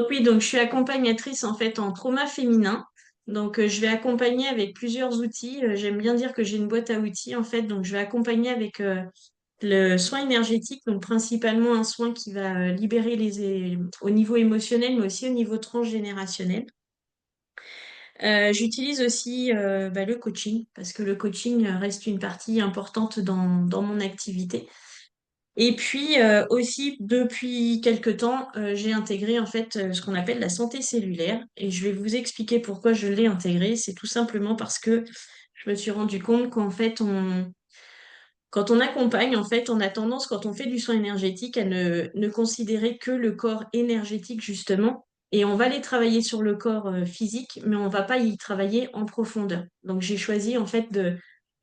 Donc oui, donc je suis accompagnatrice en fait en trauma féminin. Donc je vais accompagner avec plusieurs outils. J'aime bien dire que j'ai une boîte à outils en fait. Donc je vais accompagner avec le soin énergétique, donc principalement un soin qui va libérer au niveau émotionnel, mais aussi au niveau transgénérationnel. J'utilise aussi le coaching parce que le coaching reste une partie importante dans mon activité. Et puis aussi, depuis quelque temps, j'ai intégré en fait ce qu'on appelle la santé cellulaire. Et je vais vous expliquer pourquoi je l'ai intégré. C'est tout simplement parce que je me suis rendu compte qu'en fait, quand on accompagne, en fait, on a tendance, quand on fait du soin énergétique, à ne considérer que le corps énergétique, justement. Et on va aller travailler sur le corps physique, mais on va pas y travailler en profondeur. Donc j'ai choisi en fait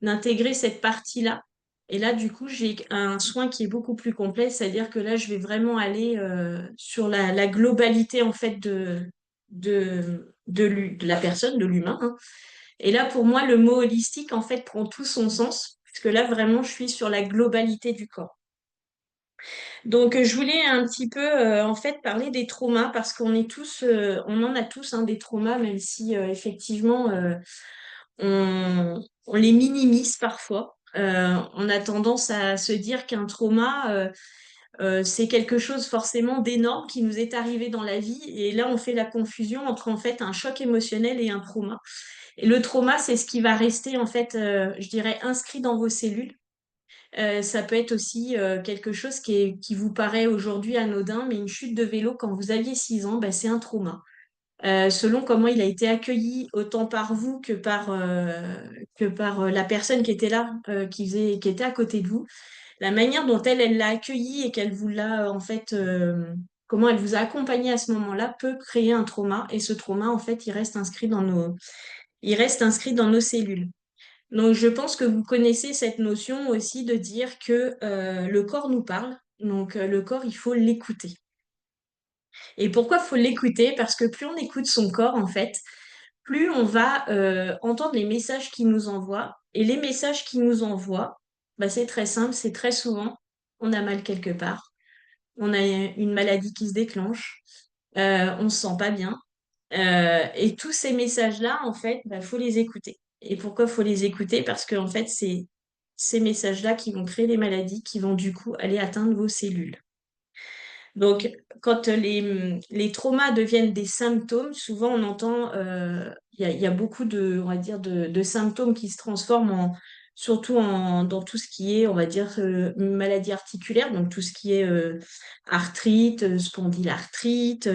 d'intégrer cette partie-là. Et là, du coup, j'ai un soin qui est beaucoup plus complet, c'est-à-dire que là, je vais vraiment aller sur la globalité en fait de la personne, de l'humain, hein. Et là, pour moi, le mot holistique, en fait, prend tout son sens, parce que là, vraiment, je suis sur la globalité du corps. Donc, je voulais un petit peu, en fait, parler des traumas, parce qu'on est tous, on en a tous, hein, des traumas, même si, effectivement, on les minimise parfois. On a tendance à se dire qu'un trauma, c'est quelque chose forcément d'énorme qui nous est arrivé dans la vie. Et là, on fait la confusion entre, en fait, un choc émotionnel et un trauma. Et le trauma, c'est ce qui va rester, en fait, je dirais, inscrit dans vos cellules. Ça peut être aussi quelque chose qui vous paraît aujourd'hui anodin, mais une chute de vélo quand vous aviez 6 ans, bah, c'est un trauma. Selon comment il a été accueilli, autant par vous que par la personne qui était là, qui était à côté de vous, la manière dont elle l'a accueilli et qu'elle vous l'a, en fait, comment elle vous a accompagné à ce moment-là peut créer un trauma. Et ce trauma, en fait, il reste inscrit dans nos cellules. Donc, je pense que vous connaissez cette notion aussi de dire que le corps nous parle. Donc, le corps, il faut l'écouter. Et pourquoi il faut l'écouter? Parce que plus on écoute son corps, en fait, plus on va entendre les messages qu'il nous envoie. Et les messages qu'il nous envoie, bah, c'est très simple, c'est très souvent, on a mal quelque part, on a une maladie qui se déclenche, on se sent pas bien. Et tous ces messages-là, en fait, il faut les écouter. Et pourquoi faut les écouter? Parce que, en fait, c'est ces messages-là qui vont créer des maladies qui vont du coup aller atteindre vos cellules. Donc, quand les traumas deviennent des symptômes, souvent on entend, il y a beaucoup on va dire, de symptômes qui se transforment surtout dans tout ce qui est, on va dire, maladie articulaire, donc tout ce qui est arthrite, spondylarthrite,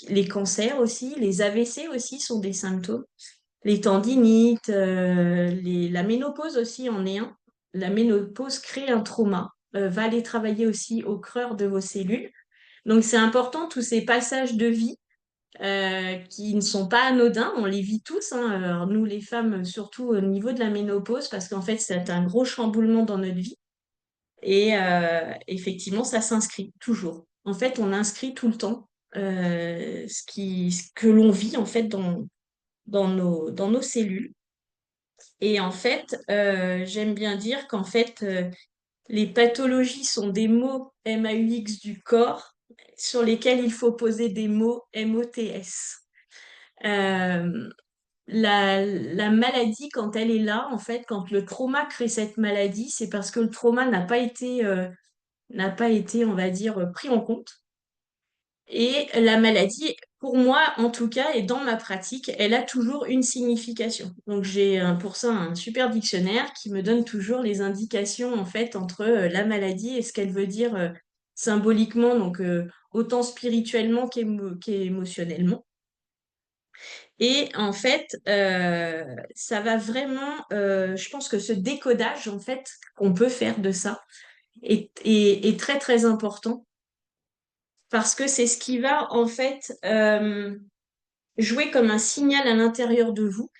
les cancers aussi, les AVC aussi sont des symptômes, les tendinites, la ménopause aussi en est un. La ménopause crée un trauma, va aller travailler aussi au cœur de vos cellules. Donc c'est important, tous ces passages de vie qui ne sont pas anodins, on les vit tous, hein. Alors, nous les femmes, surtout au niveau de la ménopause, parce qu'en fait c'est un gros chamboulement dans notre vie. Et effectivement, ça s'inscrit toujours. En fait, on inscrit tout le temps ce que l'on vit en fait dans nos cellules. Et en fait, j'aime bien dire qu'en fait, les pathologies sont des mots MAUX du corps sur lesquels il faut poser des mots MOTS. Euh, la maladie, quand elle est là, en fait, quand le trauma crée cette maladie, c'est parce que le trauma n'a pas été, on va dire, pris en compte. Et la maladie, pour moi, en tout cas, et dans ma pratique, elle a toujours une signification. Donc, j'ai pour ça un super dictionnaire qui me donne toujours les indications, en fait, entre la maladie et ce qu'elle veut dire symboliquement, donc autant spirituellement qu'émotionnellement. Et en fait, ça va vraiment, je pense que ce décodage, en fait, qu'on peut faire de ça est très, très important parce que c'est ce qui va, en fait, jouer comme un signal à l'intérieur de vous.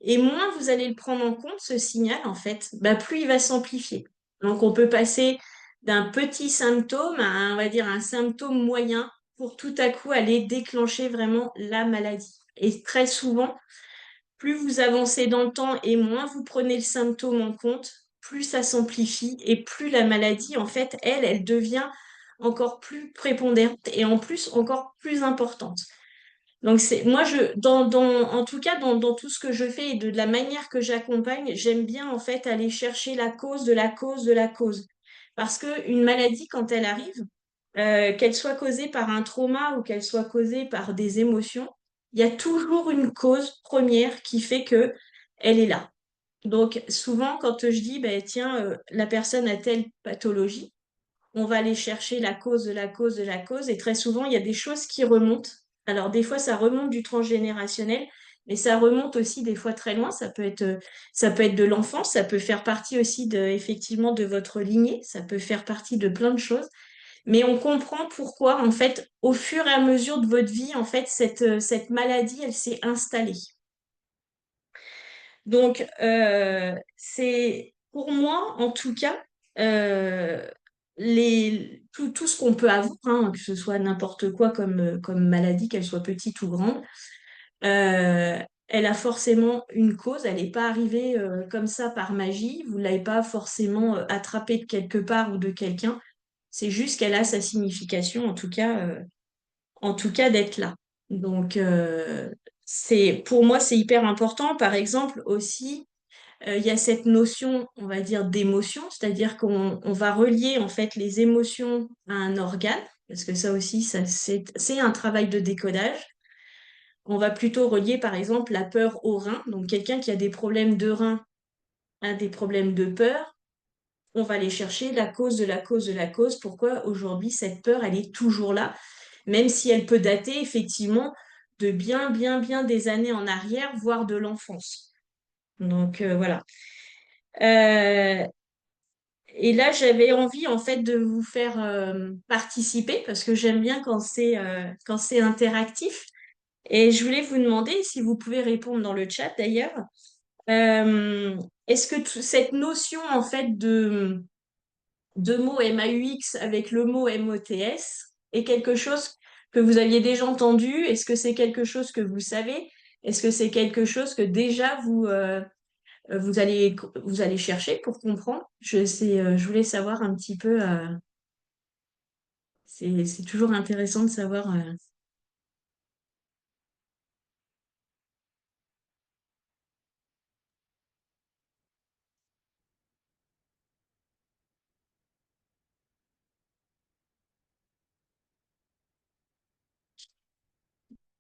Et moins vous allez le prendre en compte, ce signal, en fait, bah, plus il va s'amplifier. Donc, on peut passer d'un petit symptôme à, on va dire, un symptôme moyen pour tout à coup aller déclencher vraiment la maladie. Et très souvent, plus vous avancez dans le temps et moins vous prenez le symptôme en compte, plus ça s'amplifie et plus la maladie, en fait, elle devient encore plus prépondérante et en plus encore plus importante. Donc c'est moi en tout cas dans tout ce que je fais et de la manière que j'accompagne, j'aime bien en fait aller chercher la cause de la cause de la cause. Parce que une maladie quand elle arrive, qu'elle soit causée par un trauma ou qu'elle soit causée par des émotions, il y a toujours une cause première qui fait que elle est là. Donc souvent quand je dis ben tiens la personne a telle pathologie, on va aller chercher la cause de la cause de la cause, et très souvent, il y a des choses qui remontent. Alors, des fois, ça remonte du transgénérationnel, mais ça remonte aussi des fois très loin. Ça peut être de l'enfance, ça peut faire partie aussi effectivement, de votre lignée, ça peut faire partie de plein de choses. Mais on comprend pourquoi, en fait, au fur et à mesure de votre vie, en fait, cette maladie, elle s'est installée. Donc, c'est pour moi, en tout cas, euh, tout ce qu'on peut avoir, hein, que ce soit n'importe quoi comme maladie, qu'elle soit petite ou grande, euh, elle a forcément une cause. Elle n'est pas arrivée comme ça par magie. Vous ne l'avez pas forcément attrapée de quelque part ou de quelqu'un. C'est juste qu'elle a sa signification, en tout cas d'être là. Donc, pour moi, c'est hyper important. Par exemple, aussi il y a cette notion, on va dire, d'émotion, c'est-à-dire qu'on va relier en fait les émotions à un organe, parce que ça aussi, c'est un travail de décodage. On va plutôt relier, par exemple, la peur au rein. Donc, quelqu'un qui a des problèmes de rein a des problèmes de peur. On va aller chercher la cause de la cause de la cause. Pourquoi aujourd'hui cette peur, elle est toujours là, même si elle peut dater effectivement de bien, bien, bien des années en arrière, voire de l'enfance. Donc, voilà. Euh, Et là, j'avais envie en fait de vous faire participer parce que j'aime bien quand c'est interactif. Et je voulais vous demander si vous pouvez répondre dans le chat d'ailleurs. Est-ce que cette notion en fait de mots MAUX avec le mot MOTS est quelque chose que vous aviez déjà entendu? Est-ce que c'est quelque chose que vous savez? Est-ce que c'est quelque chose que déjà vous allez chercher pour comprendre? Je voulais savoir un petit peu. C'est toujours intéressant de savoir.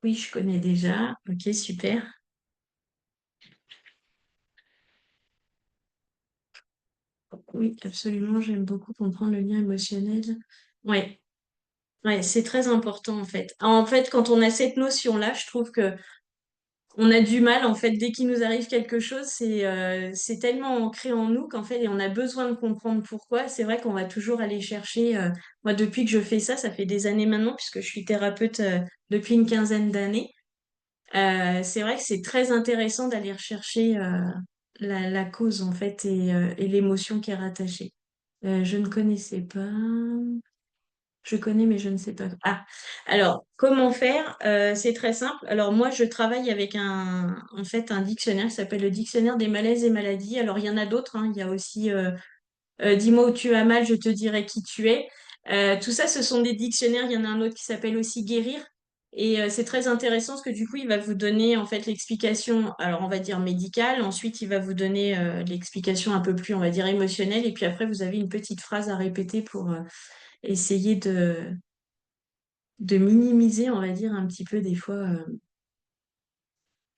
Oui, je connais déjà. Ok, super. Oui, absolument. J'aime beaucoup comprendre le lien émotionnel. Ouais, ouais, c'est très important en fait. En fait, quand on a cette notion-là, je trouve que on a du mal en fait. Dès qu'il nous arrive quelque chose, c'est tellement ancré en nous qu'en fait, et on a besoin de comprendre pourquoi. C'est vrai qu'on va toujours aller chercher. Moi, depuis que je fais ça, ça fait des années maintenant, puisque je suis thérapeute depuis une quinzaine d'années. C'est vrai que c'est très intéressant d'aller rechercher la cause en fait et l'émotion qui est rattachée. Je ne connaissais pas. Je connais, mais je ne sais pas. Ah, alors comment faire? C'est très simple. Alors moi, je travaille avec en fait, un dictionnaire qui s'appelle le dictionnaire des malaises et maladies. Alors il y en a d'autres, hein. Il y a aussi dis-moi où tu as mal, je te dirai qui tu es. Tout ça, ce sont des dictionnaires. Il y en a un autre qui s'appelle aussi Guérir. Et c'est très intéressant parce que du coup, il va vous donner en fait l'explication, alors on va dire médicale. Ensuite, il va vous donner l'explication un peu plus, on va dire, émotionnelle. Et puis après, vous avez une petite phrase à répéter pour essayer de minimiser, on va dire, un petit peu des fois.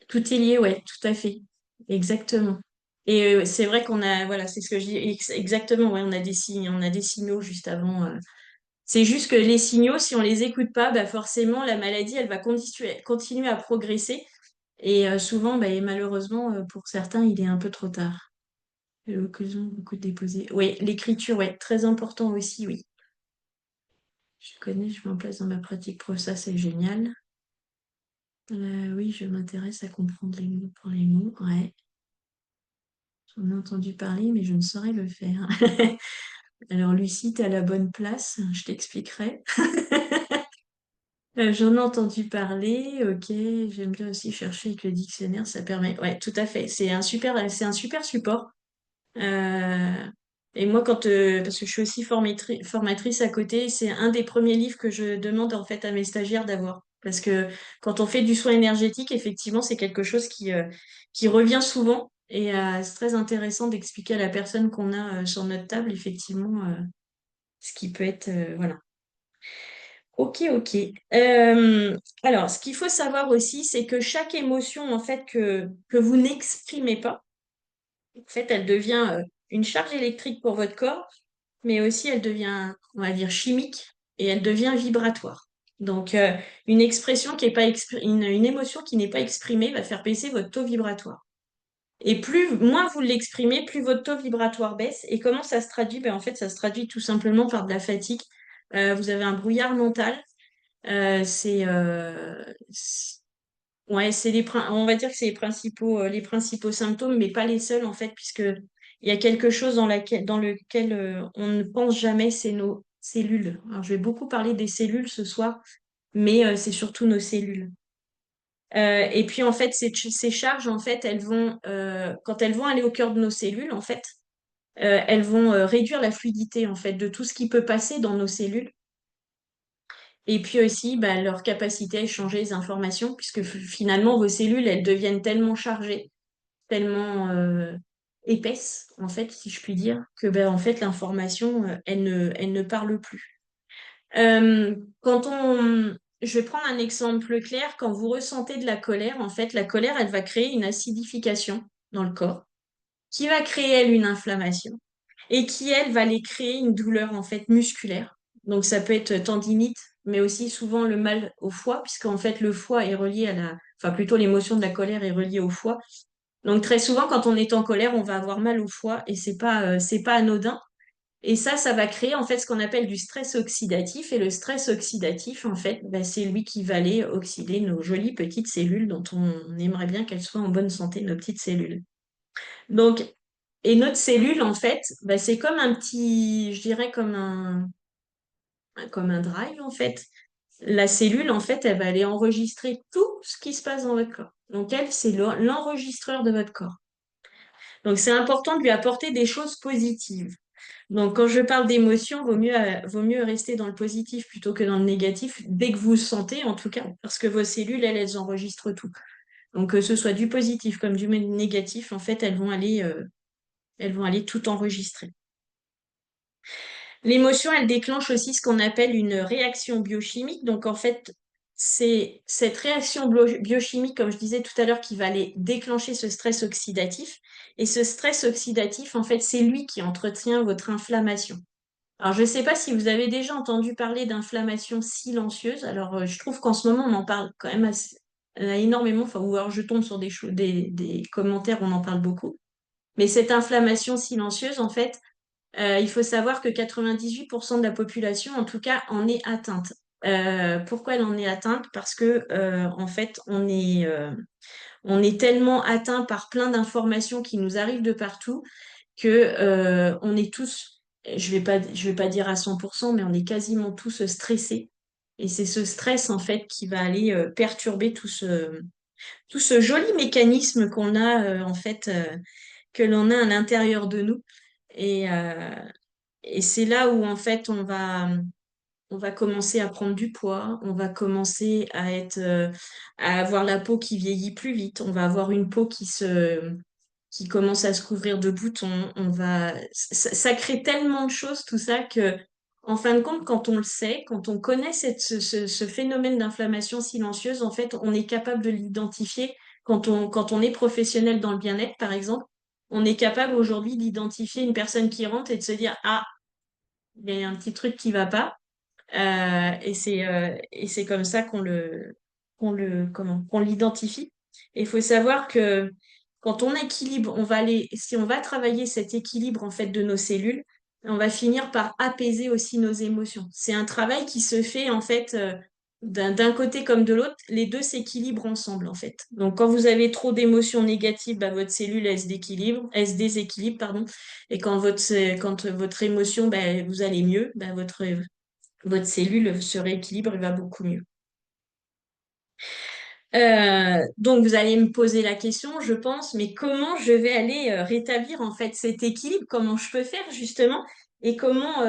Tout est lié, ouais, tout à fait. Exactement. Et c'est vrai qu'on a, voilà, c'est ce que je dis, exactement, ouais, on a des signaux juste avant. C'est juste que les signaux, si on les écoute pas, bah forcément, la maladie, elle va continuer à progresser. Et souvent, bah, et malheureusement, pour certains, il est un peu trop tard. Et l'occasion, beaucoup de déposer. Oui, l'écriture, ouais, très important aussi, oui. Je connais, je mets en place dans ma pratique pro, ça, c'est génial. Oui, je m'intéresse à comprendre les mots pour les mots, ouais. J'en ai entendu parler, mais je ne saurais le faire. Alors, Lucie, t'es à la bonne place, je t'expliquerai. J'en ai entendu parler, ok. J'aime bien aussi chercher avec le dictionnaire, ça permet. Ouais, tout à fait. C'est un super support. Euh, et moi, parce que je suis aussi formatrice à côté, c'est un des premiers livres que je demande en fait à mes stagiaires d'avoir. Parce que quand on fait du soin énergétique, effectivement, c'est quelque chose qui revient souvent. Et c'est très intéressant d'expliquer à la personne qu'on a sur notre table, effectivement, ce qui peut être... voilà. Ok, ok. Alors, ce qu'il faut savoir aussi, c'est que chaque émotion, en fait, que vous n'exprimez pas, en fait, elle devient une charge électrique pour votre corps, mais aussi elle devient, on va dire, chimique et elle devient vibratoire. Donc, une expression qui est pas une émotion qui n'est pas exprimée va faire baisser votre taux vibratoire. Et moins vous l'exprimez, plus votre taux vibratoire baisse. Et comment ça se traduit? Ben, en fait, ça se traduit tout simplement par de la fatigue. Vous avez un brouillard mental. Ouais, on va dire que c'est les principaux symptômes, mais pas les seuls en fait, puisque il y a quelque chose dans lequel on ne pense jamais, c'est nos cellules. Alors, je vais beaucoup parler des cellules ce soir, mais c'est surtout nos cellules. Et puis en fait, ces charges, en fait, quand elles vont aller au cœur de nos cellules, en fait, elles vont réduire la fluidité en fait de tout ce qui peut passer dans nos cellules. Et puis aussi, bah, leur capacité à échanger les informations, puisque finalement, vos cellules, elles deviennent tellement chargées, tellement épaisses, en fait, si je puis dire, que ben, en fait, l'information, elle ne parle plus. Euh, quand on... Je vais prendre un exemple clair. Quand vous ressentez de la colère, en fait, la colère, elle va créer une acidification dans le corps, qui va créer, elle, une inflammation et qui, elle, va aller créer une douleur en fait musculaire. Donc ça peut être tendinite, mais aussi souvent le mal au foie, puisqu'en fait le foie est relié enfin plutôt l'émotion de la colère est reliée au foie. Donc très souvent quand on est en colère, on va avoir mal au foie et c'est pas anodin. Et ça va créer en fait ce qu'on appelle du stress oxydatif. Et le stress oxydatif, en fait, bah, c'est lui qui va aller oxyder nos jolies petites cellules dont on aimerait bien qu'elles soient en bonne santé, nos petites cellules. Donc, et notre cellule, en fait, bah, c'est comme un petit, je dirais comme un drive, en fait. La cellule, en fait, elle va aller enregistrer tout ce qui se passe dans votre corps. Donc, elle, c'est l'enregistreur de votre corps. Donc, c'est important de lui apporter des choses positives. Donc, quand je parle d'émotion, vaut mieux rester dans le positif plutôt que dans le négatif, dès que vous le sentez, en tout cas, parce que vos cellules, elles enregistrent tout. Donc, que ce soit du positif comme du négatif, en fait, elles vont aller tout enregistrer. L'émotion, elle déclenche aussi ce qu'on appelle une réaction biochimique. Donc, en fait, c'est cette réaction biochimique, comme je disais tout à l'heure, qui va aller déclencher ce stress oxydatif. Et ce stress oxydatif, en fait, c'est lui qui entretient votre inflammation. Alors, je ne sais pas si vous avez déjà entendu parler d'inflammation silencieuse. Alors, je trouve qu'en ce moment, on en parle quand même énormément. Enfin, ou alors je tombe sur des commentaires où on en parle beaucoup. Mais cette inflammation silencieuse, en fait, il faut savoir que 98% de la population, en tout cas, en est atteinte. Pourquoi elle en est atteinte? Parce que, en fait, on est tellement atteint par plein d'informations qui nous arrivent de partout que, on est tous, je vais pas dire à 100%, mais on est quasiment tous stressés. Et c'est ce stress, en fait, qui va aller perturber tout ce joli mécanisme qu'on a, en fait, que l'on a à l'intérieur de nous. Et, et c'est là où, en fait, on va commencer à prendre du poids, on va commencer à avoir la peau qui vieillit plus vite, on va avoir une peau qui commence à se couvrir de boutons, ça crée tellement de choses, tout ça, que, en fin de compte, quand on le sait, quand on connaît ce phénomène d'inflammation silencieuse, en fait, on est capable de l'identifier quand on est professionnel dans le bien-être, par exemple. On est capable aujourd'hui d'identifier une personne qui rentre et de se dire, ah, il y a un petit truc qui va pas. Et c'est comme ça qu'on l'identifie. Et il faut savoir que quand on équilibre, si on va travailler cet équilibre en fait de nos cellules, on va finir par apaiser aussi nos émotions. C'est un travail qui se fait en fait d'un côté comme de l'autre. Les deux s'équilibrent ensemble en fait. Donc quand vous avez trop d'émotions négatives, bah, votre cellule elle se déséquilibre, pardon. Et quand votre émotion, bah, vous allez mieux, bah, votre cellule se rééquilibre et va beaucoup mieux. Donc, vous allez me poser la question, je pense, mais comment je vais aller rétablir en fait cet équilibre? Comment je peux faire justement? Et comment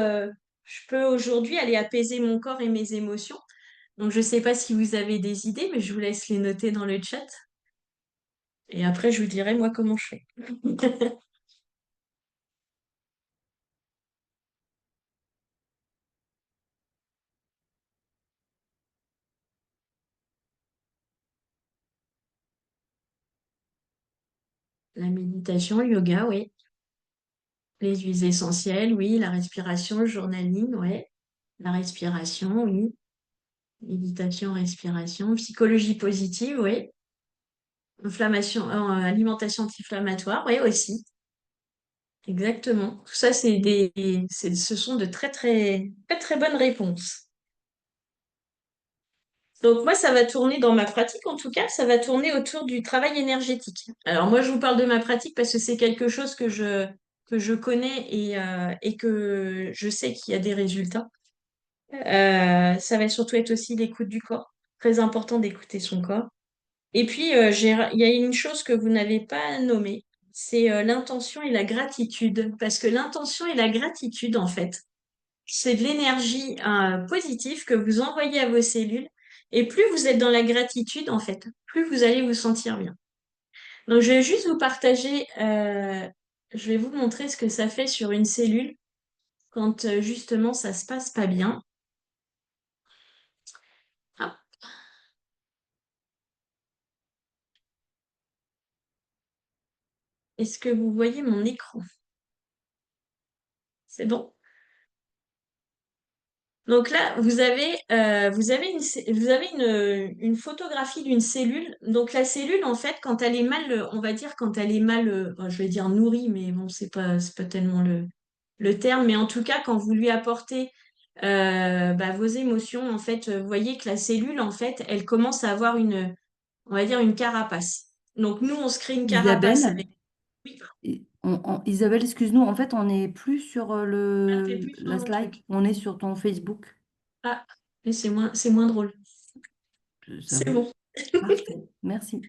je peux aujourd'hui aller apaiser mon corps et mes émotions? Donc, je ne sais pas si vous avez des idées, mais je vous laisse les noter dans le chat. Et après, je vous dirai moi comment je fais. La méditation, le yoga, oui. Les huiles essentielles, oui. La respiration, le journaling, ouais. La respiration, oui. Méditation, respiration. Psychologie positive, oui. Inflammation, alimentation anti-inflammatoire, oui, aussi. Exactement. Tout ça, ce sont de très, très, très, très bonnes réponses. Donc, moi, ça va tourner dans ma pratique, en tout cas, ça va tourner autour du travail énergétique. Alors, moi, je vous parle de ma pratique parce que c'est quelque chose que je connais et que je sais qu'il y a des résultats. Ça va surtout être aussi l'écoute du corps. Très important d'écouter son corps. Et puis, il y a une chose que vous n'avez pas nommée, c'est l'intention et la gratitude. Parce que l'intention et la gratitude, en fait, c'est de l'énergie positive que vous envoyez à vos cellules. Et plus vous êtes dans la gratitude, en fait, plus vous allez vous sentir bien. Donc, je vais juste vous partager, je vais vous montrer ce que ça fait sur une cellule quand justement ça se passe pas bien. Hop. Est-ce que vous voyez mon écran? C'est bon? Donc là, vous avez une photographie d'une cellule. Donc la cellule, en fait, quand elle est mal, on va dire quand elle est mal, je vais dire nourrie, mais bon, c'est pas tellement le terme. Mais en tout cas, quand vous lui apportez vos émotions, en fait, vous voyez que la cellule, en fait, elle commence à avoir on va dire une carapace. Donc nous, on se crée une carapace Isabelle, avec. Oui, Isabelle, excuse-nous, en fait, on n'est plus sur ah, t'es plus sur la mon slide, truc. on est sur ton Facebook. Ah, mais c'est moins drôle. Ça C'est va. bon. Parfait, merci.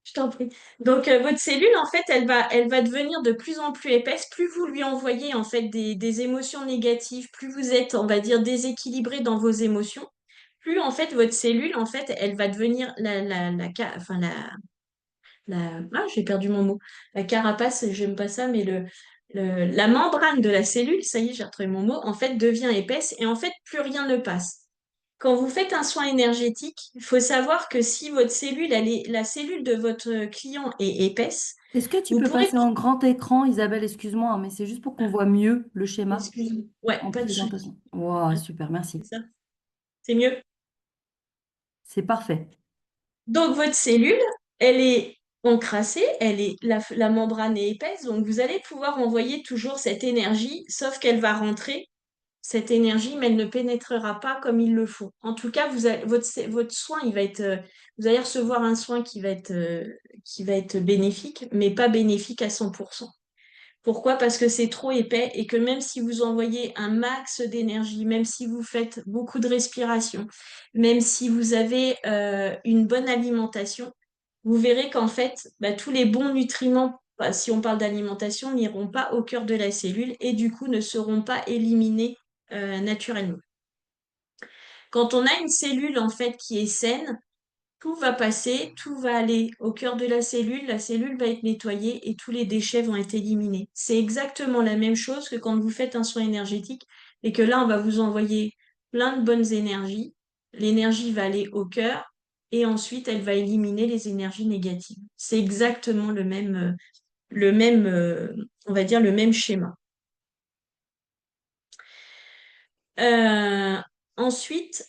Je t'en prie. Donc, votre cellule, en fait, elle va devenir de plus en plus épaisse. Plus vous lui envoyez, en fait, des émotions négatives, plus vous êtes, on va dire, déséquilibré dans vos émotions, plus, en fait, votre cellule, en fait, elle va devenir j'ai perdu mon mot. La carapace, j'aime pas ça, mais la membrane de la cellule, ça y est, j'ai retrouvé mon mot, en fait, devient épaisse et, en fait, plus rien ne passe. Quand vous faites un soin énergétique, il faut savoir que si votre cellule, la cellule de votre client est épaisse, Est-ce que tu vous peux pourrez, passer en grand écran, Isabelle, excuse-moi, hein, mais c'est juste pour qu'on voit mieux le schéma excusez-moi, ouais, en pas de souci. présentation. Wow, Hop, super, c'est merci. ça, c'est mieux. C'est parfait. Donc votre cellule, elle est encrassée, la membrane est épaisse, donc vous allez pouvoir envoyer toujours cette énergie, sauf qu'elle va rentrer cette énergie, mais elle ne pénétrera pas comme il le faut. En tout cas, votre soin, vous allez recevoir un soin qui va être bénéfique, mais pas bénéfique à 100%. Pourquoi? Parce que c'est trop épais et que même si vous envoyez un max d'énergie, même si vous faites beaucoup de respiration, même si vous avez une bonne alimentation, vous verrez qu'en fait, tous les bons nutriments, si on parle d'alimentation, n'iront pas au cœur de la cellule et du coup ne seront pas éliminés naturellement. Quand on a une cellule en fait qui est saine, tout va passer, tout va aller au cœur de la cellule va être nettoyée et tous les déchets vont être éliminés. C'est exactement la même chose que quand vous faites un soin énergétique et que là, on va vous envoyer plein de bonnes énergies. L'énergie va aller au cœur et ensuite, elle va éliminer les énergies négatives. C'est exactement on va dire, le même schéma. Euh, ensuite,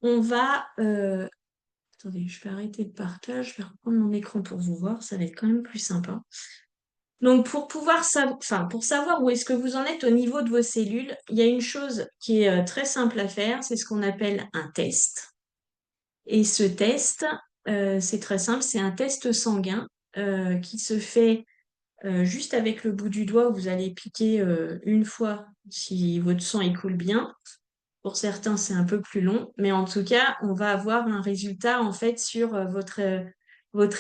on va, attendez, je vais arrêter le partage, je vais reprendre mon écran pour vous voir, ça va être quand même plus sympa. Donc, pour savoir où est-ce que vous en êtes au niveau de vos cellules, il y a une chose qui est très simple à faire, c'est ce qu'on appelle un test. Et ce test, c'est très simple, c'est un test sanguin qui se fait juste avec le bout du doigt. Vous allez piquer une fois si votre sang il coule bien. Pour certains, c'est un peu plus long, mais en tout cas, on va avoir un résultat en fait sur votre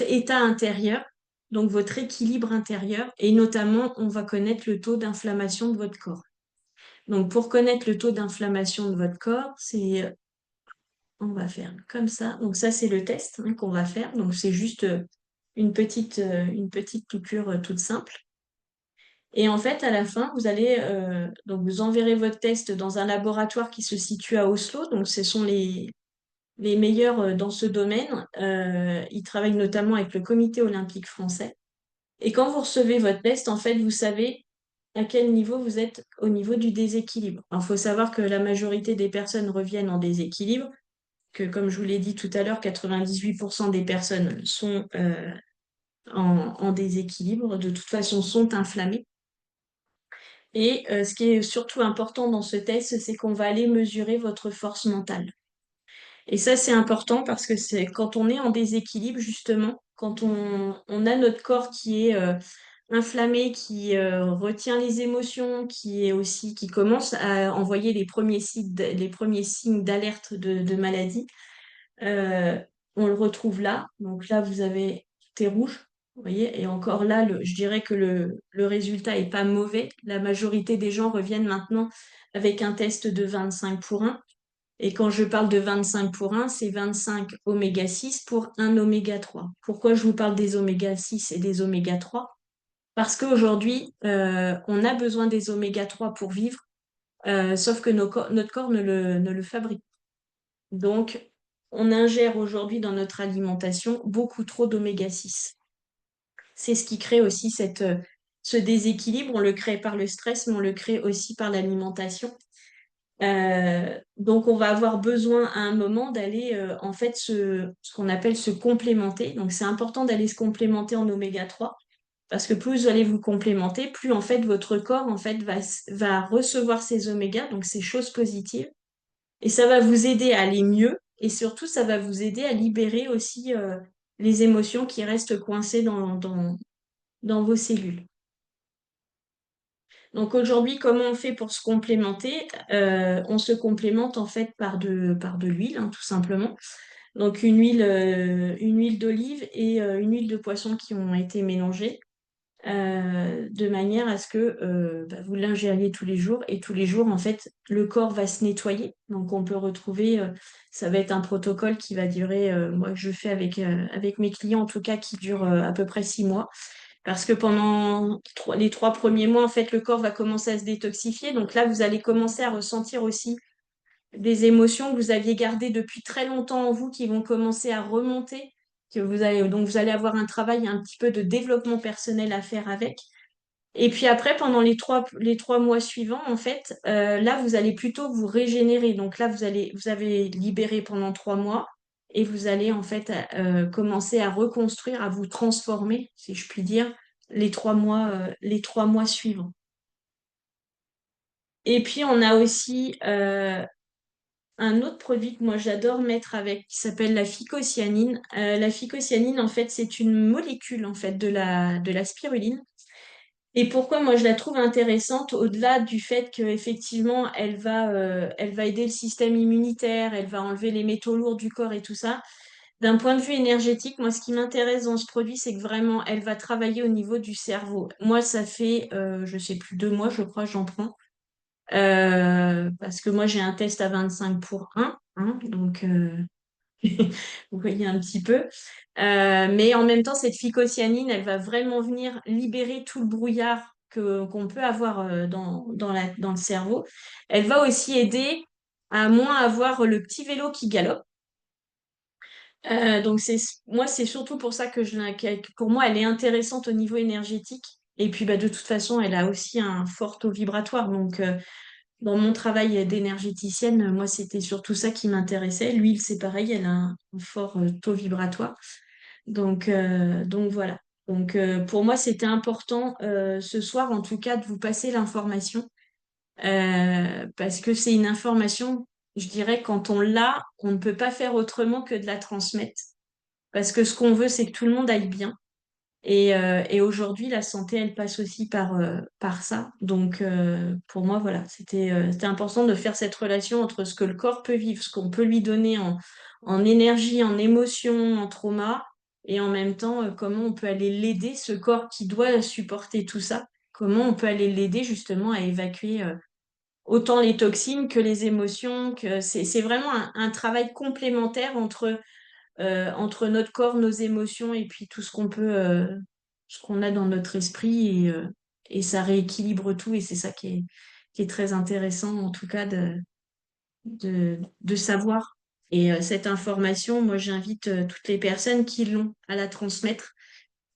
état intérieur, donc votre équilibre intérieur, et notamment, on va connaître le taux d'inflammation de votre corps. Donc, pour connaître le taux d'inflammation de votre corps, On va faire comme ça. Donc ça, c'est le test hein, qu'on va faire. Donc c'est juste une petite piqûre toute simple. Et en fait, à la fin, vous allez donc vous enverrez votre test dans un laboratoire qui se situe à Oslo. Donc ce sont les meilleurs dans ce domaine. Ils travaillent notamment avec le Comité olympique français. Et quand vous recevez votre test, en fait, vous savez à quel niveau vous êtes au niveau du déséquilibre. Il faut savoir que la majorité des personnes reviennent en déséquilibre, que comme je vous l'ai dit tout à l'heure, 98% des personnes sont en déséquilibre, de toute façon sont inflammées. Et ce qui est surtout important dans ce test, c'est qu'on va aller mesurer votre force mentale. Et ça, c'est important parce que c'est quand on est en déséquilibre, justement, quand on a notre corps qui est inflammé, qui retient les émotions, qui est aussi, qui commence à envoyer les premiers signes d'alerte de maladie, euh, on le retrouve là. Donc là, vous avez tout est rouge. Vous voyez, et encore là, je dirais que le résultat est pas mauvais. La majorité des gens reviennent maintenant avec un test de 25 pour 1. Et quand je parle de 25 pour 1, c'est 25 oméga 6 pour un oméga 3. Pourquoi je vous parle des oméga 6 et des oméga 3? Parce qu'aujourd'hui, on a besoin des oméga 3 pour vivre, sauf que notre corps ne le fabrique. Donc, on ingère aujourd'hui dans notre alimentation beaucoup trop d'oméga 6. C'est ce qui crée aussi ce déséquilibre. On le crée par le stress, mais on le crée aussi par l'alimentation. Donc, on va avoir besoin à un moment d'aller en fait ce qu'on appelle se complémenter. Donc, c'est important d'aller se complémenter en oméga 3 parce que plus vous allez vous complémenter, plus en fait votre corps en fait va recevoir ces omégas, donc ces choses positives, et ça va vous aider à aller mieux et surtout ça va vous aider à libérer aussi les émotions qui restent coincées dans vos cellules. Donc aujourd'hui, comment on fait pour se complémenter? On se complémente en fait par de l'huile, hein, tout simplement. Donc une huile d'olive et une huile de poisson qui ont été mélangées de manière à ce que vous l'ingériez tous les jours et tous les jours, en fait, le corps va se nettoyer. Donc on peut retrouver, ça va être un protocole qui va durer, moi que je fais avec mes clients en tout cas, qui dure à peu près 6 mois. Parce que pendant les 3 premiers mois, en fait, le corps va commencer à se détoxifier. Donc là, vous allez commencer à ressentir aussi des émotions que vous aviez gardées depuis très longtemps en vous qui vont commencer à remonter. Donc vous allez avoir un travail un petit peu de développement personnel à faire avec. Et puis après, pendant les 3 mois suivants, en fait, là, vous allez plutôt vous régénérer. Donc là, vous avez libéré pendant 3 mois et vous allez en fait commencer à reconstruire, à vous transformer, si je puis dire, les 3 mois suivants. Et puis, on a aussi un autre produit que moi j'adore mettre avec, qui s'appelle la phycocyanine. La phycocyanine, en fait, c'est une molécule en fait de la spiruline. Et pourquoi moi je la trouve intéressante, au-delà du fait qu'effectivement elle va aider le système immunitaire, elle va enlever les métaux lourds du corps et tout ça. D'un point de vue énergétique, moi ce qui m'intéresse dans ce produit, c'est que vraiment elle va travailler au niveau du cerveau. Moi, ça fait, je sais plus, 2 mois, je crois, j'en prends. Parce que moi j'ai un test à 25 pour 1, hein, donc vous voyez un petit peu. Mais en même temps, cette phycocyanine, elle va vraiment venir libérer tout le brouillard qu'on peut avoir dans le cerveau. Elle va aussi aider à moins avoir le petit vélo qui galope. Donc moi, c'est surtout pour ça pour moi, elle est intéressante au niveau énergétique. Et puis, de toute façon, elle a aussi un fort taux vibratoire. Donc, dans mon travail d'énergéticienne, moi, c'était surtout ça qui m'intéressait. L'huile, c'est pareil, elle a un fort taux vibratoire. Donc voilà. Donc pour moi, c'était important ce soir, en tout cas, de vous passer l'information parce que c'est une information, je dirais, quand on l'a, on ne peut pas faire autrement que de la transmettre. Parce que ce qu'on veut, c'est que tout le monde aille bien. Et aujourd'hui, la santé, elle passe aussi par ça. Donc, pour moi, voilà, c'était important de faire cette relation entre ce que le corps peut vivre, ce qu'on peut lui donner en énergie, en émotion, en trauma, et en même temps, comment on peut aller l'aider, ce corps qui doit supporter tout ça, comment on peut aller l'aider justement à évacuer autant les toxines que les émotions, que c'est vraiment un travail complémentaire entre notre corps, nos émotions et puis tout ce qu'on a dans notre esprit et ça rééquilibre tout et c'est ça qui est très intéressant en tout cas de savoir. Et cette information, moi j'invite toutes les personnes qui l'ont à la transmettre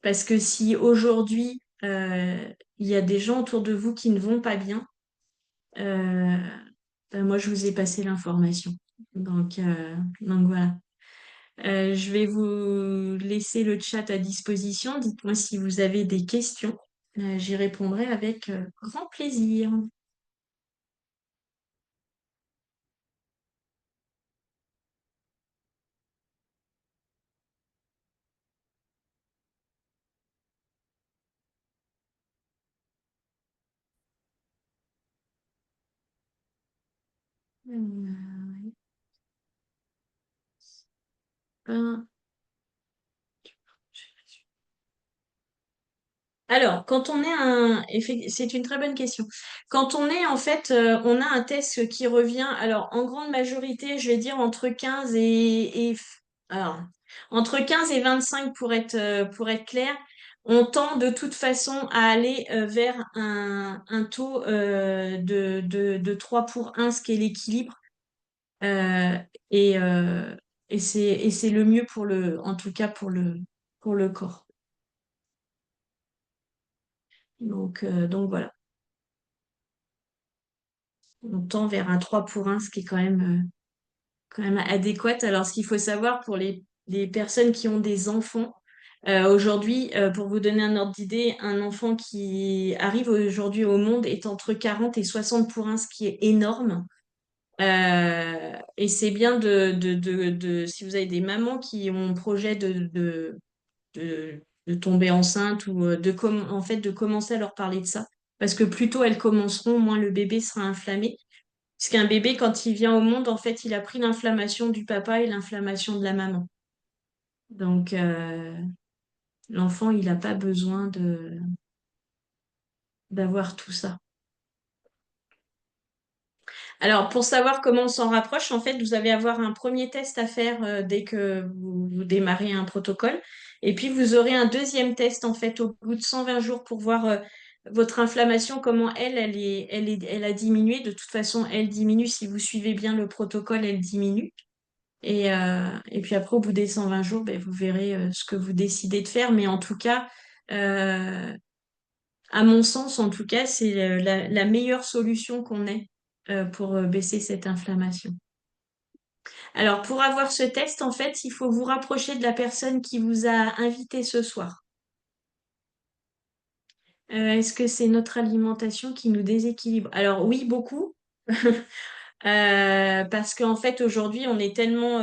parce que si aujourd'hui il y a des gens autour de vous qui ne vont pas bien, euh, ben, moi je vous ai passé l'information. Donc voilà. Je vais vous laisser le chat à disposition. Dites-moi si vous avez des questions. J'y répondrai avec grand plaisir. Euh, Alors, quand on est c'est une très bonne question. Quand on est, en fait, on a un test qui revient, alors, en grande majorité, je vais dire alors, entre 15 et 25 pour être clair. On tend de toute façon à aller vers un taux de 3 pour 1, ce qui est l'équilibre. Euh, et et c'est le mieux en tout cas pour le corps. Donc voilà. On tend vers un 3 pour 1, ce qui est quand même adéquat. Alors, ce qu'il faut savoir pour les personnes qui ont des enfants, aujourd'hui, pour vous donner un ordre d'idée, un enfant qui arrive aujourd'hui au monde est entre 40 et 60 pour 1, ce qui est énorme. Et c'est bien si vous avez des mamans qui ont un projet de tomber enceinte ou en fait, de commencer à leur parler de ça. Parce que plus tôt elles commenceront, moins le bébé sera inflammé. Parce qu'un bébé, quand il vient au monde, en fait, il a pris l'inflammation du papa et l'inflammation de la maman. Donc, l'enfant, il n'a pas besoin d'avoir tout ça. Alors, pour savoir comment on s'en rapproche, en fait, vous allez avoir un premier test à faire dès que vous démarrez un protocole. Et puis, vous aurez un deuxième test, en fait, au bout de 120 jours pour voir votre inflammation, comment elle a diminué. De toute façon, elle diminue. Si vous suivez bien le protocole, elle diminue. Et puis après, au bout des 120 jours, ben, vous verrez ce que vous décidez de faire. Mais en tout cas, euh, à mon sens, en tout cas, c'est la meilleure solution qu'on ait pour baisser cette inflammation. Alors, pour avoir ce test, en fait, il faut vous rapprocher de la personne qui vous a invité ce soir. Est-ce que c'est notre alimentation qui nous déséquilibre? Alors oui, beaucoup. Parce qu'en fait, aujourd'hui, on est tellement,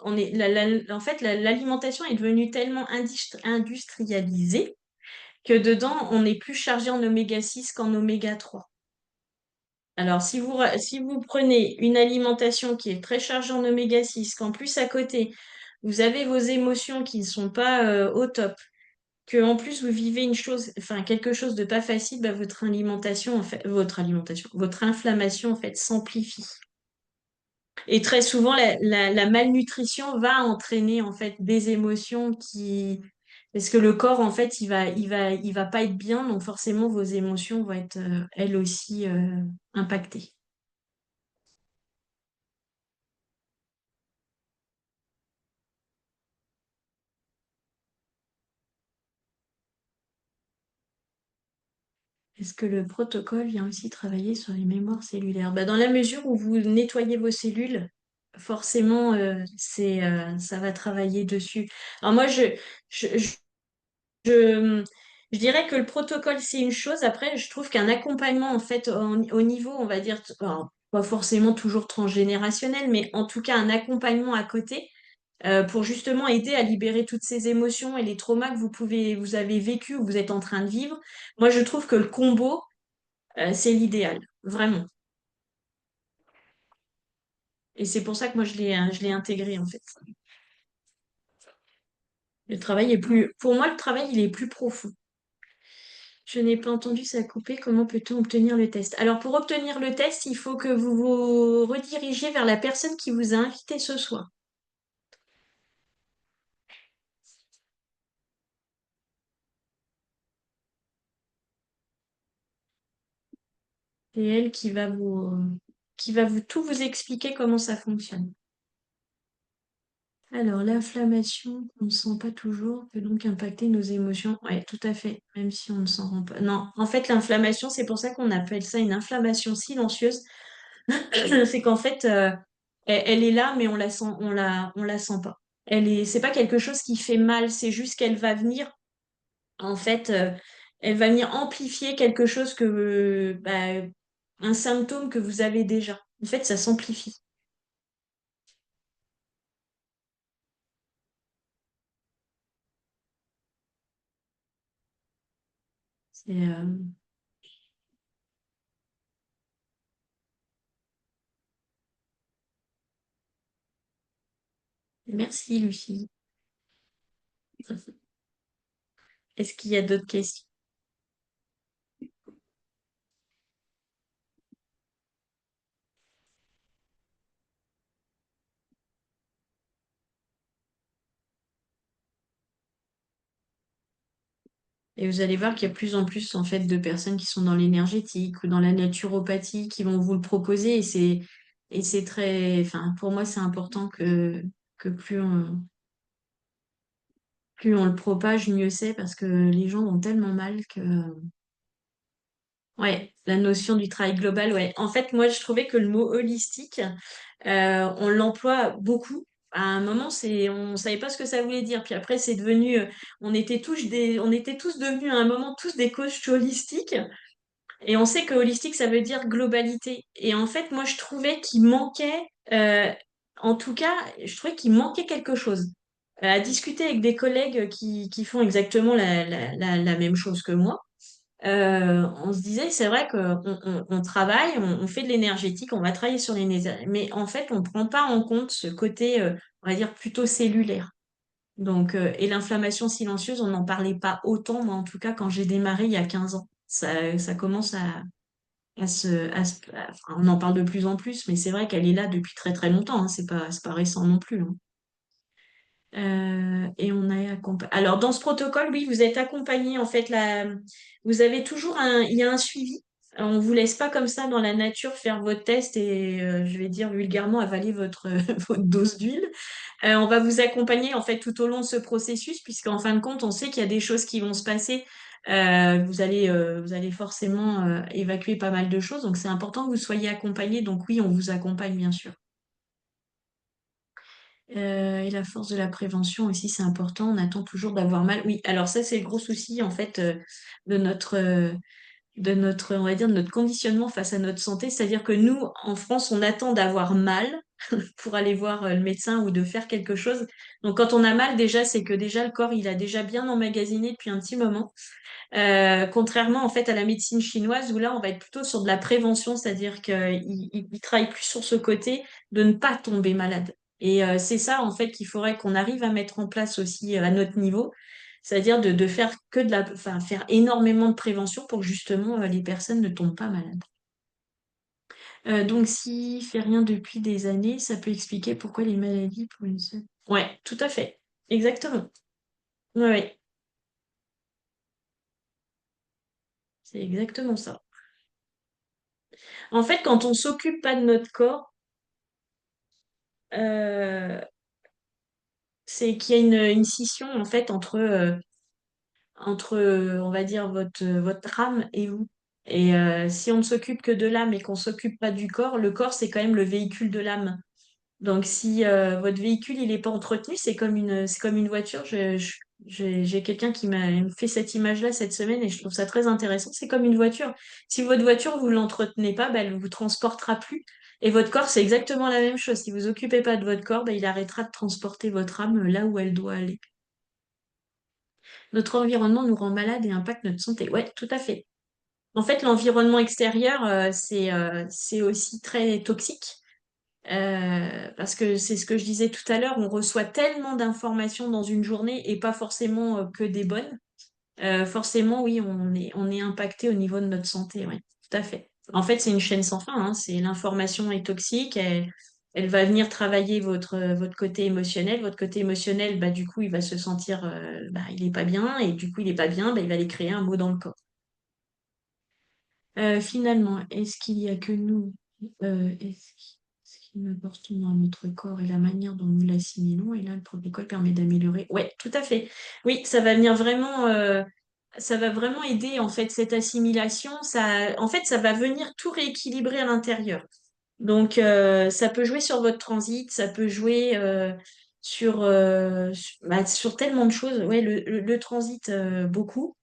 on est, en fait, l'alimentation est devenue tellement industrialisée que dedans, on est plus chargé en oméga 6 qu'en oméga 3. Alors, si vous prenez une alimentation qui est très chargée en oméga 6, qu'en plus à côté, vous avez vos émotions qui ne sont pas au top, que en plus vous vivez enfin quelque chose de pas facile, bah, votre inflammation en fait s'amplifie. Et très souvent, la malnutrition va entraîner en fait des émotions parce que le corps en fait, il va pas être bien, donc forcément vos émotions vont être elles aussi impactées. Est-ce que le protocole vient aussi travailler sur les mémoires cellulaires? Bah, dans la mesure où vous nettoyez vos cellules, forcément, ça va travailler dessus. Alors moi, je, Je, je dirais que le protocole, c'est une chose. Après, je trouve qu'un accompagnement, en fait, au niveau, on va dire, alors, pas forcément toujours transgénérationnel, mais en tout cas, un accompagnement à côté, pour justement aider à libérer toutes ces émotions et les traumas que vous avez vécu ou vous êtes en train de vivre. Moi, je trouve que le combo, c'est l'idéal, vraiment. Et c'est pour ça que moi, je l'ai intégré, en fait. Le travail est pour moi, le travail, il est plus profond. Je n'ai pas entendu, ça a coupé. Comment peut-on obtenir le test? Alors, pour obtenir le test, il faut que vous vous redirigiez vers la personne qui vous a invité ce soir. C'est elle qui va tout vous expliquer comment ça fonctionne. Alors, l'inflammation, on ne sent pas toujours, peut donc impacter nos émotions. Oui, tout à fait, même si on ne s'en rend pas. Non, en fait, l'inflammation, c'est pour ça qu'on appelle ça une inflammation silencieuse. C'est qu'en fait, elle est là, mais on la sent pas. C'est pas quelque chose qui fait mal, c'est juste qu'elle va venir, en fait, elle va venir amplifier quelque chose bah, un symptôme que vous avez déjà. En fait, ça s'amplifie. C'est, Merci, Lucie. Est-ce qu'il y a d'autres questions? Et vous allez voir qu'il y a de plus en plus en fait de personnes qui sont dans l'énergétique ou dans la naturopathie qui vont vous le proposer et c'est très enfin pour moi c'est important que plus on le propage mieux c'est parce que les gens ont tellement mal que ouais la notion du travail global ouais en fait moi je trouvais que le mot holistique on l'emploie beaucoup. À un moment, on savait pas ce que ça voulait dire. Puis après, c'est devenu, on était tous devenus à un moment tous des coachs holistiques. Et on sait que holistique, ça veut dire globalité. Et en fait, moi, je trouvais qu'il manquait, euh, en tout cas, je trouvais qu'il manquait quelque chose. À discuter avec des collègues qui font exactement la même chose que moi, on se disait, c'est vrai qu'on travaille, on fait de l'énergétique, on va travailler sur l'énergie, mais en fait, on ne prend pas en compte ce côté, on va dire, plutôt cellulaire. Donc, et l'inflammation silencieuse, on n'en parlait pas autant, moi en tout cas, quand j'ai démarré il y a 15 ans. Ça commence enfin, on en parle de plus en plus, mais c'est vrai qu'elle est là depuis très très longtemps, hein, c'est pas récent non plus, hein. Et on a accompagné. Alors, dans ce protocole, oui, vous êtes accompagné. En fait, vous avez toujours il y a un suivi. On vous laisse pas comme ça dans la nature faire votre test et, je vais dire vulgairement, avaler votre dose d'huile. On va vous accompagner en fait tout au long de ce processus, puisqu'en fin de compte, on sait qu'il y a des choses qui vont se passer. Vous allez forcément évacuer pas mal de choses, donc c'est important que vous soyez accompagné. Donc oui, on vous accompagne bien sûr. Et la force de la prévention aussi, c'est important. On attend toujours d'avoir mal. Oui, alors ça, c'est le gros souci en fait de notre, on va dire, de notre conditionnement face à notre santé. C'est-à-dire que nous, en France, on attend d'avoir mal pour aller voir le médecin ou de faire quelque chose. Donc quand on a mal, déjà, c'est que déjà le corps, il a déjà bien emmagasiné depuis un petit moment. Contrairement en fait à la médecine chinoise où là, on va être plutôt sur de la prévention, c'est-à-dire qu'il travaille plus sur ce côté de ne pas tomber malade. Et c'est ça en fait qu'il faudrait qu'on arrive à mettre en place aussi à notre niveau, c'est-à-dire de faire enfin, faire énormément de prévention pour que justement les personnes ne tombent pas malades. Donc, s'il fait rien depuis des années, ça peut expliquer pourquoi les maladies pour une seule. Ouais, tout à fait. Exactement. Ouais, ouais. C'est exactement ça. En fait, quand on s'occupe pas de notre corps, euh, c'est qu'il y a une scission en fait entre, on va dire, votre âme et vous. Et si on ne s'occupe que de l'âme et qu'on s'occupe pas du corps, le corps, c'est quand même le véhicule de l'âme. Donc, si votre véhicule il est pas entretenu, c'est comme une voiture. J'ai quelqu'un qui m'a fait cette image-là cette semaine et je trouve ça très intéressant. C'est comme une voiture. Si votre voiture, vous l'entretenez pas, bah, elle vous transportera plus. Et votre corps, c'est exactement la même chose. Si vous occupez pas de votre corps, bah, il arrêtera de transporter votre âme là où elle doit aller. Notre environnement nous rend malade et impacte notre santé. Ouais, tout à fait. En fait, l'environnement extérieur, c'est aussi très toxique. Parce que c'est ce que je disais tout à l'heure, on reçoit tellement d'informations dans une journée et pas forcément que des bonnes. forcément, oui, on est impacté au niveau de notre santé, oui, tout à fait. En fait, c'est une chaîne sans fin, hein, c'est l'information est toxique, elle va venir travailler votre côté émotionnel. Votre côté émotionnel, bah, du coup, il va se sentir, bah, il est pas bien, et du coup, il est pas bien, bah, il va aller créer un mot dans le corps. Finalement, est-ce qu'il y a que nous, ce qui nous apportons dans notre corps et la manière dont nous l'assimilons? Et là, le protocole permet d'améliorer. Ouais, tout à fait. Oui, ça va venir vraiment, ça va vraiment aider en fait cette assimilation. Ça, en fait, ça va venir tout rééquilibrer à l'intérieur. Donc, ça peut jouer sur votre transit, ça peut jouer bah, sur tellement de choses. Ouais, le transit, beaucoup.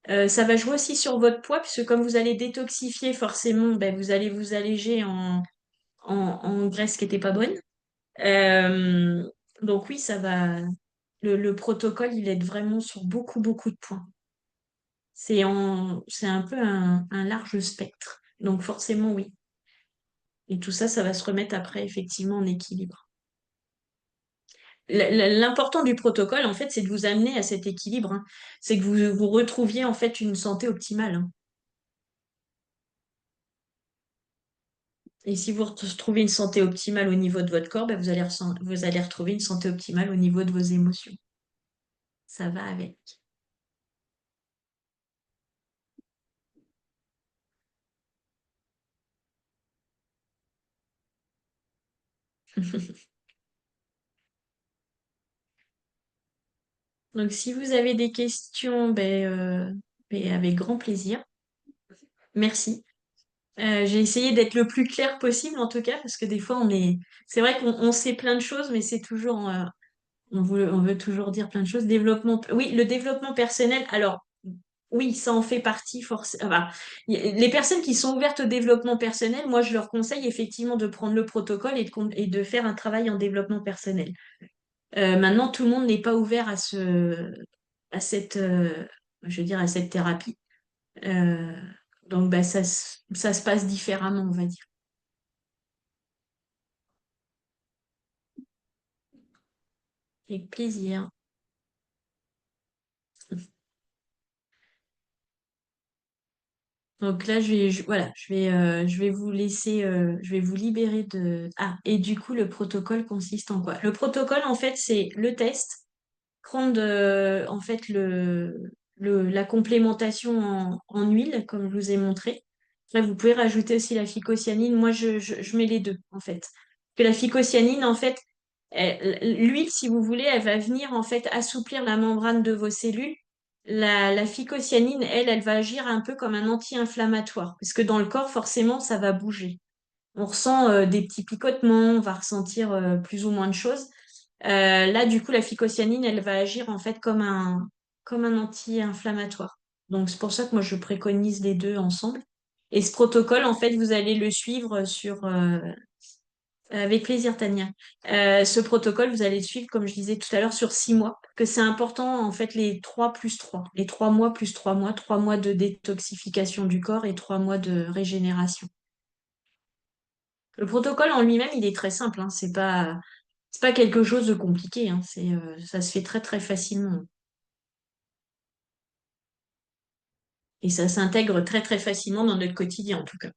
Ça va jouer aussi sur votre poids, puisque comme vous allez détoxifier, forcément, ben, vous allez vous alléger en graisse qui n'était pas bonne. Euh, donc oui, ça va. Le protocole, il aide vraiment sur beaucoup, beaucoup de points. C'est un peu un large spectre. Donc forcément, oui. Et tout ça, ça va se remettre après, effectivement, en équilibre. L'important du protocole, en fait, c'est de vous amener à cet équilibre, hein. C'est que vous retrouviez, en fait, une santé optimale, hein. Et si vous retrouvez une santé optimale au niveau de votre corps, ben vous allez retrouver une santé optimale au niveau de vos émotions. Ça va avec. Donc, si vous avez des questions, ben, avec grand plaisir. Merci. J'ai essayé d'être le plus clair possible, en tout cas, parce que des fois, c'est vrai qu'on sait plein de choses, mais c'est toujours, on veut toujours dire plein de choses. Oui, le développement personnel. Alors, oui, ça en fait partie forcément. Enfin, les personnes qui sont ouvertes au développement personnel, moi, je leur conseille effectivement de prendre le protocole et de faire un travail en développement personnel. Maintenant, tout le monde n'est pas ouvert à cette, je veux dire, à cette thérapie. Euh, donc, bah, ça se passe différemment, on va dire. Avec plaisir. Donc là, voilà, je vais vous laisser, je vais vous libérer de. Ah, et du coup, le protocole consiste en quoi? Le protocole, en fait, c'est le test, prendre en fait la complémentation en huile, comme je vous ai montré. Après, vous pouvez rajouter aussi la phycocyanine. Moi, je mets les deux, en fait. Que la phycocyanine, en fait, l'huile, si vous voulez, elle va venir en fait assouplir la membrane de vos cellules. La phycocyanine, elle va agir un peu comme un anti-inflammatoire, parce que dans le corps, forcément, ça va bouger. On ressent des petits picotements, on va ressentir plus ou moins de choses. Là, du coup, la phycocyanine, elle va agir en fait comme un anti-inflammatoire. Donc, c'est pour ça que moi, je préconise les deux ensemble. Et ce protocole, en fait, vous allez le suivre avec plaisir, Tania. Ce protocole, vous allez le suivre, comme je disais tout à l'heure, sur 6 mois. Que c'est important, en fait, les 3 plus 3. Les 3 mois plus 3 mois. 3 mois de détoxification du corps et 3 mois de régénération. Le protocole en lui-même, il est très simple, hein. C'est pas quelque chose de compliqué, hein. Ça se fait très, très facilement. Et ça s'intègre très, très facilement dans notre quotidien, en tout cas.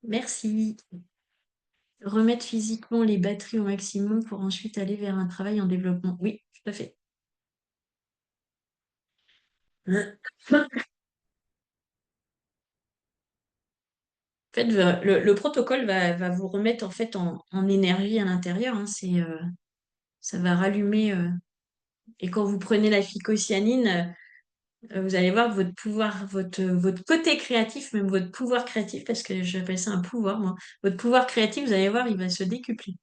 Merci. Remettre physiquement les batteries au maximum pour ensuite aller vers un travail en développement. Oui, tout à fait. En fait, le protocole va vous remettre en fait en énergie à l'intérieur, hein. Ça va rallumer. Et quand vous prenez la phycocyanine, vous allez voir que votre pouvoir, votre côté créatif, même votre pouvoir créatif, parce que j'appelle ça un pouvoir, moi, votre pouvoir créatif, vous allez voir, il va se décupler.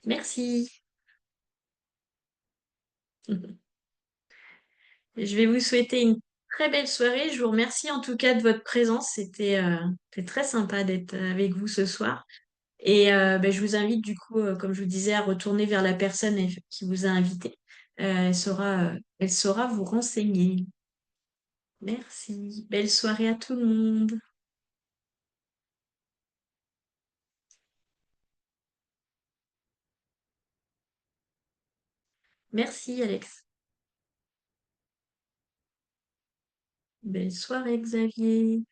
Merci. Je vais vous souhaiter une très belle soirée. Je vous remercie en tout cas de votre présence. C'était très sympa d'être avec vous ce soir. Et ben, je vous invite du coup, comme je vous disais, à retourner vers la personne qui vous a invité. Elle saura vous renseigner. Merci. Belle soirée à tout le monde. Merci, Alex. Belle soirée, Xavier.